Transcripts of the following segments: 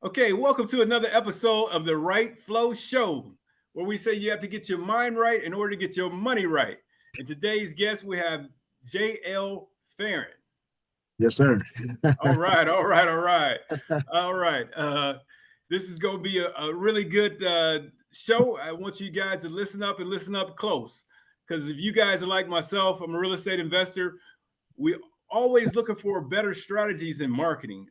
Okay, welcome to another episode of the Right Flow Show, where we say you have to get your mind right in order to get your money right. And today's guest, we have J.L. Ferren. Yes, sir. All right, all right, all right, all right. This is going to be a really good show. I want you guys to listen up and listen up close. Because if you guys are like myself, I'm a real estate investor. We always looking for better strategies in marketing.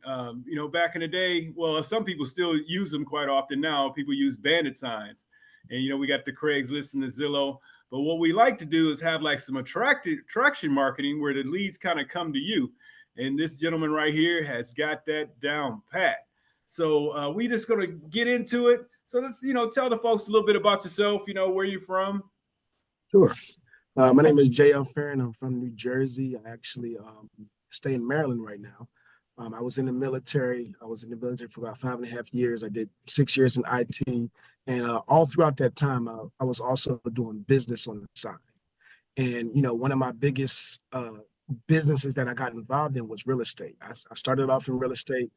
Back in the day, well, some people still use them quite often now. People use bandit signs, and we got the Craigslist and the Zillow. But what we like to do is have like some attraction marketing where the leads kind of come to you. And this gentleman right here has got that down pat. So we just gonna get into it. So let's tell the folks a little bit about yourself. Where you from. Sure. My name is J.L. Ferren. I'm from New Jersey. I actually stay in Maryland right now. I was in the military. I was in the military for about 5.5 years. I did 6 years in IT. And all throughout that time, I was also doing business on the side. And, one of my biggest businesses that I got involved in was real estate. I started off in real estate.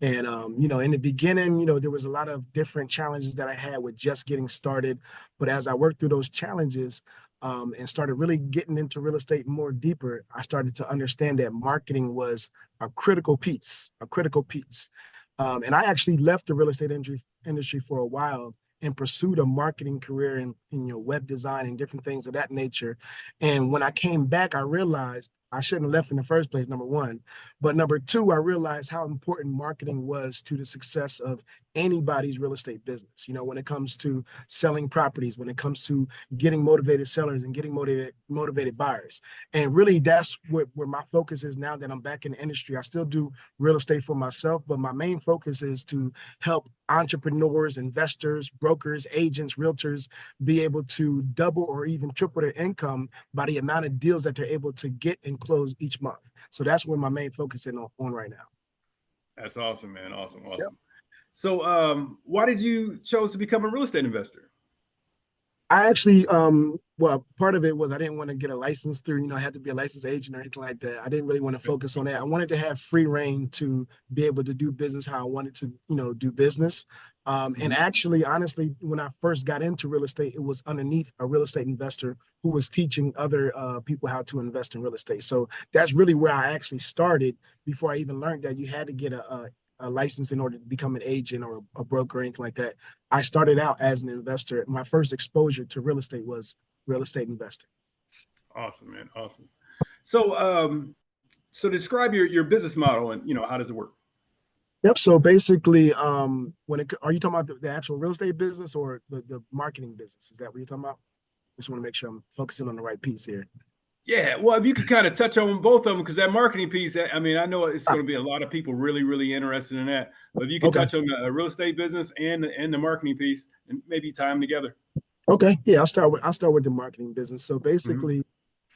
And, in the beginning, there was a lot of different challenges that I had with just getting started. But as I worked through those challenges and started really getting into real estate more deeper, I started to understand that marketing was a critical piece, a critical piece. And I actually left the real estate industry for a while and pursued a marketing career in web design and different things of that nature. And when I came back, I realized I shouldn't have left in the first place, number one. But number two, I realized how important marketing was to the success of anybody's real estate business. When it comes to selling properties, when it comes to getting motivated sellers and getting motivated buyers. And really that's where my focus is now that I'm back in the industry. I still do real estate for myself, but my main focus is to help entrepreneurs, investors, brokers, agents, realtors be able to double or even triple their income by the amount of deals that they're able to get and close each month. So that's where my main focus is on right now. That's awesome, man. Awesome, Yep. awesome. So, why did you chose to become a real estate investor? I actually, well, part of it was I didn't want to get a license through, I had to be a licensed agent or anything like that. I didn't really want to focus on that. I wanted to have free reign to be able to do business how I wanted to, do business. And Mhm. actually, honestly, when I first got into real estate, it was underneath a real estate investor who was teaching other people how to invest in real estate. So that's really where I actually started before I even learned that you had to get a license in order to become an agent or a broker or anything like that. I started out as an investor. My first exposure to real estate was real estate investing. Awesome, man. Awesome. So describe your business model and how does it work? Yep. So basically, when it are you talking about the actual real estate business or the marketing business? Is that what you're talking about? Just want to make sure I'm focusing on the right piece here. Yeah, well, if you could kind of touch on both of them, because that marketing piece, I mean, I know it's Ah, going to be a lot of people really, really interested in that. But if you could okay. touch on the real estate business and the marketing piece, and maybe tie them together. Okay. Yeah, I'll start with the marketing business. So Hmm. basically,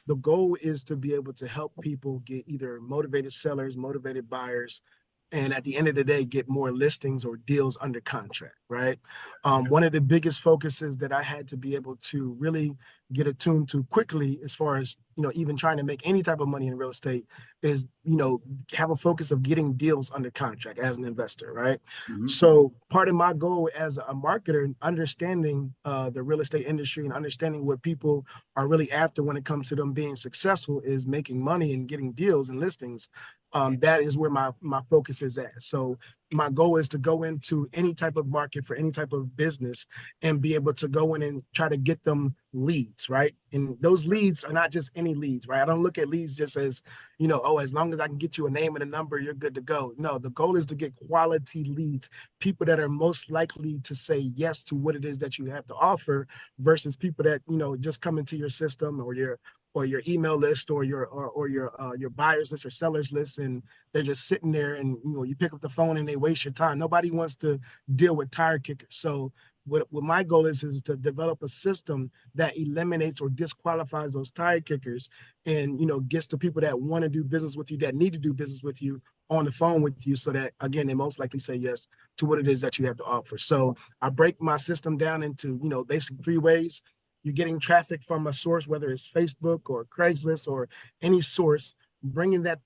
the goal is to be able to help people get either motivated sellers, motivated buyers, and at the end of the day, get more listings or deals under contract, right? One Yes. of the biggest focuses that I had to be able to really get attuned to quickly, as far as even trying to make any type of money in real estate, is have a focus of getting deals under contract as an investor, right? Hmm. So part of my goal as a marketer, understanding the real estate industry and understanding what people are really after when it comes to them being successful is making money and getting deals and listings. That is where my focus is at. So my goal is to go into any type of market for any type of business and be able to go in and try to get them leads, right? And those leads are not just any leads, right? I don't look at leads just as, oh, as long as I can get you a name and a number, you're good to go. No, the goal is to get quality leads, people that are most likely to say yes to what it is that you have to offer versus people that, just come into your system or your email list or your buyers list or sellers list, and they're just sitting there, and you pick up the phone and they waste your time. Nobody wants to deal with tire kickers. So what my goal is to develop a system that eliminates or disqualifies those tire kickers, and gets the people that want to do business with you, that need to do business with you, on the phone with you, so that again they most likely say yes to what it is that you have to offer. So I break my system down into basically three ways. You're getting traffic from a source, whether it's Facebook or Craigslist or any source, bringing that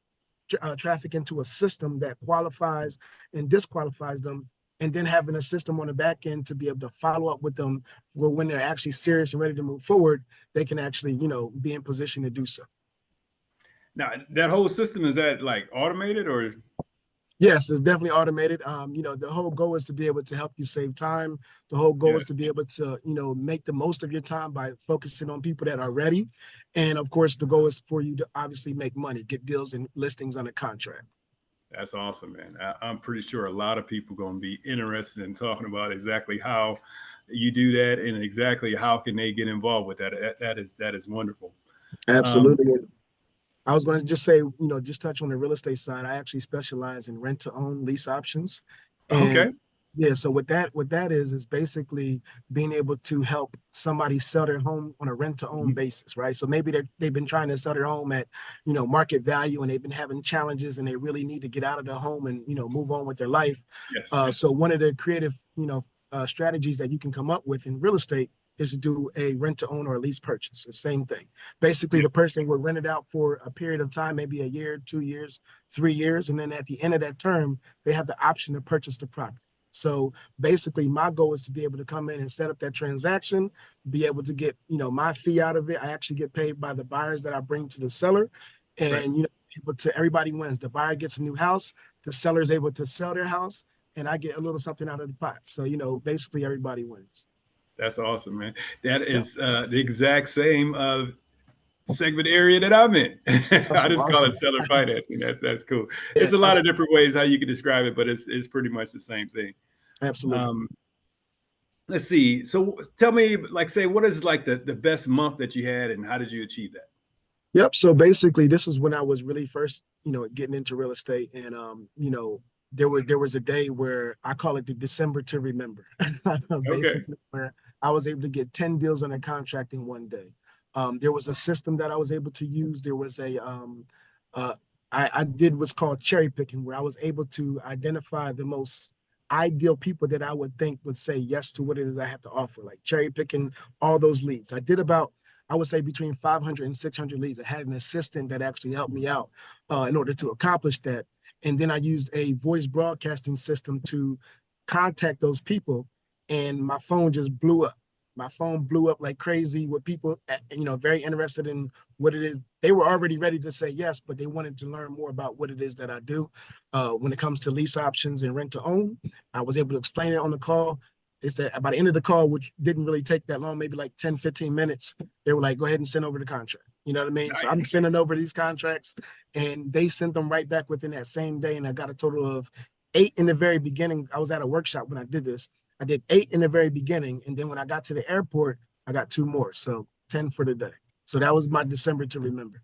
traffic into a system that qualifies and disqualifies them, and then having a system on the back end to be able to follow up with them for when they're actually serious and ready to move forward, they can actually, be in position to do so. Now, that whole system, is that like automated or? Yes, it's definitely automated. The whole goal is to be able to help you save time. The whole goal is to Yes, be able to, make the most of your time by focusing on people that are ready. And of course, the goal is for you to obviously make money, get deals and listings under contract. that's awesome, man. I'm pretty sure a lot of people going to be interested in talking about exactly how you do that and exactly how can they get involved with that. That is wonderful. Um, Absolutely. I was going to just say, just touch on the real estate side. I actually specialize in rent to own lease options. And okay, yeah, so what that is basically being able to help somebody sell their home on a rent to own Mhm. basis, right? So maybe they've been trying to sell their home at, market value, and they've been having challenges and they really need to get out of the home and, move on with their life. Yes, So yes, one of the creative, strategies that you can come up with in real estate is to do a rent to own or a lease purchase. The same thing. Basically, yeah, the person would rent it out for a period of time, maybe a year, 2 years, 3 years, and then at the end of that term, they have the option to purchase the property. So basically, my goal is to be able to come in and set up that transaction, be able to get, my fee out of it. I actually get paid by the buyers that I bring to the seller, right. and able to everybody wins. The buyer gets a new house, the seller is able to sell their house, and I get a little something out of the pot. So basically everybody wins. That's awesome, man. That Yeah, is the exact same segment area that I'm in. I awesome, just call it awesome. seller financing. That's cool. Yeah, It's a lot of absolutely, different ways how you can describe it, but it's pretty much the same thing. absolutely. Um, let's see. So tell me, like, say, what is like the best month that you had, and how did you achieve that? Yep. So basically, this is when I was really first, getting into real estate, and there was a day where I call it the December to remember. Okay. Basically, where I was able to get 10 deals under contract in one day. There was a system that I was able to use. There was uh, I did what's called cherry picking, where I was able to identify the most ideal people that I would think would say yes to what it is I have to offer, like cherry picking all those leads. I did about, I would say, between 500 and 600 leads. I had an assistant that actually helped me out in order to accomplish that. And then I used a voice broadcasting system to contact those people, and my phone just blew up. My phone blew up like crazy with people, very interested in what it is. They were already ready to say yes, but they wanted to learn more about what it is that I do when it comes to lease options and rent to own. I was able to explain it on the call. They said by the end of the call, which didn't really take that long, maybe like 10, 15 minutes, they were like, go ahead and send over the contract. You know what I mean? So Nice, I'm sending nice. over these contracts, and they sent them right back within that same day. And I got a total of 8 in the very beginning. I was at a workshop when I did this. I did 8 in the very beginning. And then when I got to the airport, I got 2 more. So 10 for the day. So that was my December to remember.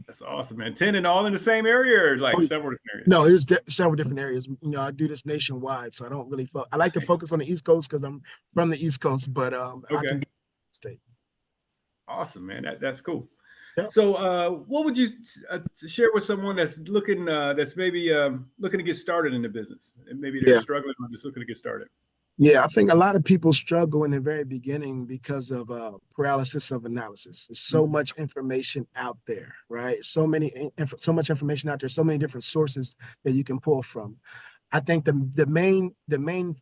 That's awesome, man. 10 and all in the same area, or like Oh, several different areas? no, it's several different areas. I do this nationwide, so I don't really. I like to Nice. focus on the East Coast because I'm from the East Coast, but I can Okay. do state. Awesome, man. That's cool. Yeah. So, what would you share with someone that's looking, that's maybe looking to get started in the business, and maybe they're Yeah. struggling or just looking to get started? Yeah, I think a lot of people struggle in the very beginning because of paralysis of analysis. There's so Mhm. much information out there, right? So much information out there, so many different sources that you can pull from. I think the main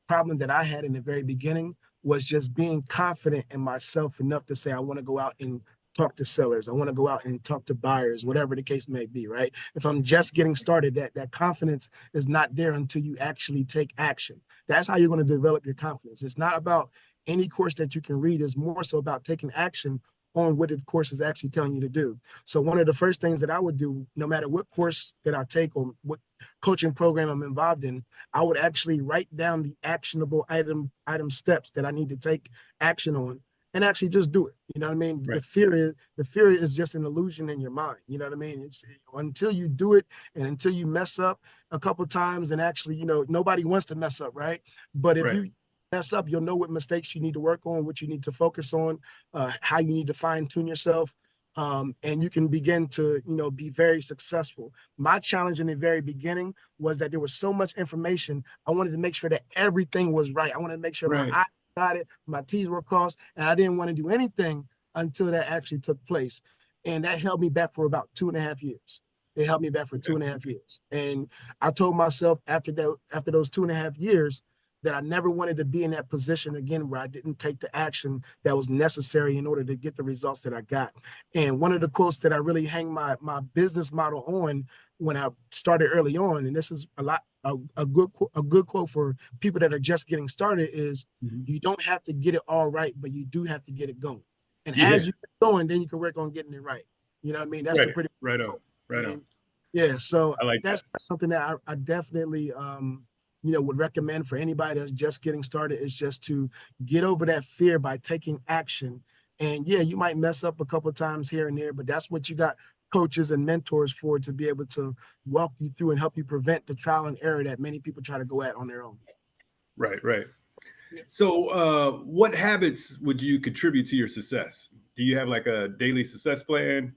problem that I had in the very beginning was just being confident in myself enough to say, I want to go out and talk to sellers. I want to go out and talk to buyers, whatever the case may be, right? If I'm just getting started, that confidence is not there until you actually take action. That's how you're going to develop your confidence. It's not about any course that you can read, it's more so about taking action on what the course is actually telling you to do. So one of the first things that I would do, no matter what course that I take or what coaching program I'm involved in, I would actually write down the actionable item steps that I need to take action on and actually just do it. You know what I mean? Right, The fear is just an illusion in your mind. You know what I mean? It's until you do it and until you mess up a couple times, and actually, nobody wants to mess up, right? But if right, you mess up, you'll know what mistakes you need to work on, what you need to focus on, how you need to fine tune yourself. And you can begin to, be very successful. My challenge in the very beginning was that there was so much information. I wanted to make sure that everything was right. I wanted to make sure my right. I got it, my T's were crossed, and I didn't want to do anything until that actually took place. And that held me back for about 2.5 years. It held me back for Okay. 2.5 years. And I told myself after those 2.5 years, that I never wanted to be in that position again where I didn't take the action that was necessary in order to get the results that I got. And one of the quotes that I really hang my business model on when I started early on, and this is a good quote for people that are just getting started, is Mhm. you don't have to get it all right, but you do have to get it going. And Yeah. as you get going, then you can work on getting it right. You know what I mean? That's the Right. pretty Right on. quote. I Right on. mean, yeah. So I like that. that's something that I definitely would recommend for anybody that's just getting started, is just to get over that fear by taking action. And yeah, you might mess up a couple of times here and there, but that's what you got coaches and mentors for, to be able to walk you through and help you prevent the trial and error that many people try to go at on their own. Right. Right. So, what habits would you contribute to your success? Do you have like a daily success plan?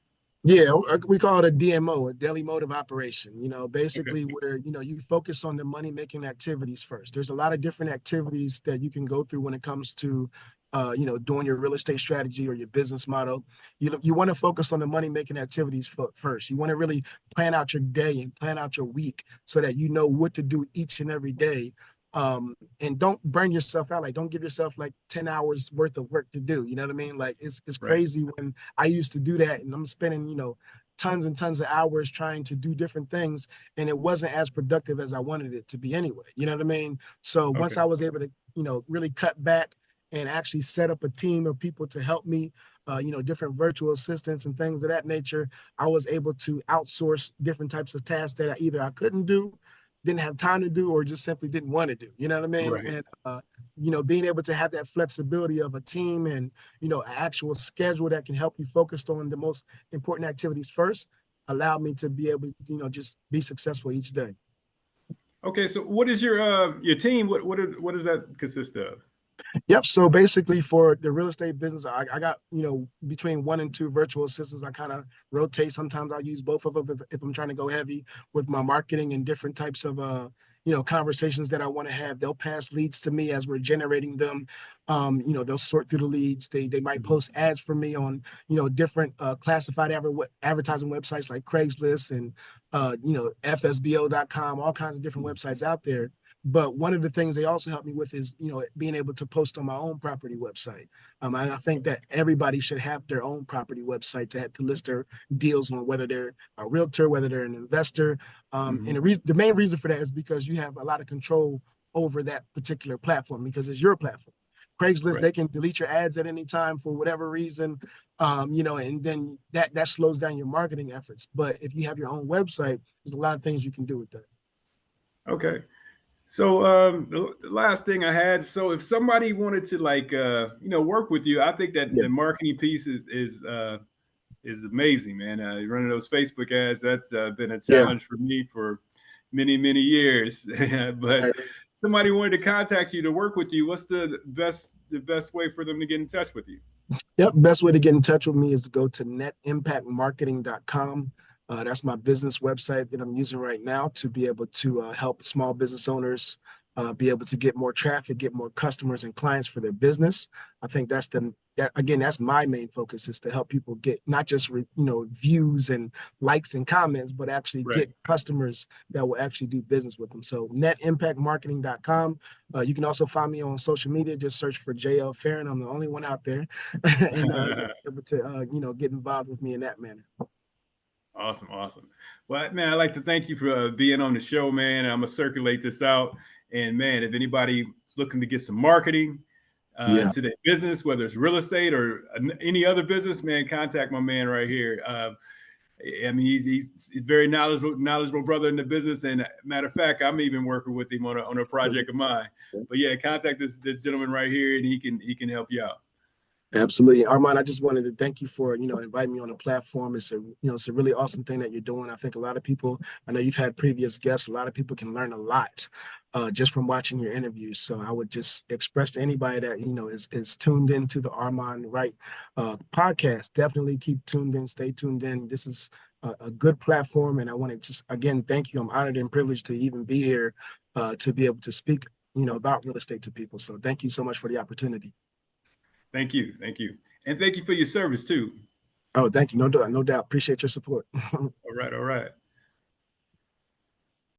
Yeah, we call it a DMO, a daily mode of operation. Okay. Basically where you focus on the money making activities first. There's a lot of different activities that you can go through when it comes to, doing your real estate strategy or your business model. You want to focus on the money making activities first. You want to really plan out your day and plan out your week so that you know what to do each and every day. And don't burn yourself out. Like, don't give yourself like 10 hours worth of work to do. You know what I mean? Like, it's Right. crazy when I used to do that, and I'm spending, tons and tons of hours trying to do different things, and it wasn't as productive as I wanted it to be anyway. You know what I mean? So once Okay. I was able to, really cut back and actually set up a team of people to help me, different virtual assistants and things of that nature, I was able to outsource different types of tasks that I couldn't do, didn't have time to do, or just simply didn't want to do. You know what I mean? Right. And being able to have that flexibility of a team and an actual schedule that can help you focus on the most important activities first allowed me to be able to, just be successful each day. Okay. So, what is your team? What does that consist of? Yep. So basically, for the real estate business, I got, between one and two virtual assistants. I kind of rotate. Sometimes I'll use both of them if I'm trying to go heavy with my marketing and different types of, conversations that I want to have. They'll pass leads to me as we're generating them. They'll sort through the leads. They might Mhm. post ads for me on, different classified advertising websites like Craigslist and, FSBO.com, all kinds of different websites out there. But one of the things they also help me with is, being able to post on my own property website. And I think that everybody should have their own property website to list their deals on, whether they're a realtor, whether they're an investor. And Mhm. the main reason for that is because you have a lot of control over that particular platform, because it's your platform. Craigslist, Right. they can delete your ads at any time for whatever reason, and then that slows down your marketing efforts. But if you have your own website, there's a lot of things you can do with that. Okay. So, the last thing I had. So, if somebody wanted to like work with you, I think that Yeah. the marketing piece is amazing, man. Running those Facebook ads, that's been a Yeah. challenge for me for many years. But Right. somebody wanted to contact you to work with you. What's the best way for them to get in touch with you? Yep. Best way to get in touch with me is to go to netimpactmarketing.com. That's my business website that I'm using right now to be able to help small business owners be able to get more traffic, get more customers and clients for their business. I think that's my main focus, is to help people get not just views and likes and comments, but actually Right. get customers that will actually do business with them. So netimpactmarketing.com. You can also find me on social media. Just search for JL Ferren. I'm the only one out there, and able to get involved with me in that manner. Awesome, awesome. Well, man, I'd like to thank you for being on the show, man. I'm gonna circulate this out, and man, if anybody's looking to get some marketing Yeah, to their business, whether it's real estate or any other business, man, contact my man right here. I mean, he's a very knowledgeable brother in the business, and matter of fact, I'm even working with him on a project of mine. But yeah, contact this gentleman right here, and he can help you out. absolutely. Armand, I just wanted to thank you for, inviting me on the platform. It's a really awesome thing that you're doing. I think a lot of people, I know you've had previous guests, a lot of people can learn a lot just from watching your interviews. So I would just express to anybody that, is tuned into the Armand Wright podcast, definitely keep tuned in, stay tuned in. This is a good platform. And I want to just, again, thank you. I'm honored and privileged to even be here to be able to speak, about real estate to people. So thank you so much for the opportunity. Thank you, and thank you for your service too. Oh, thank you. No doubt. No doubt. Appreciate your support. All right, all right.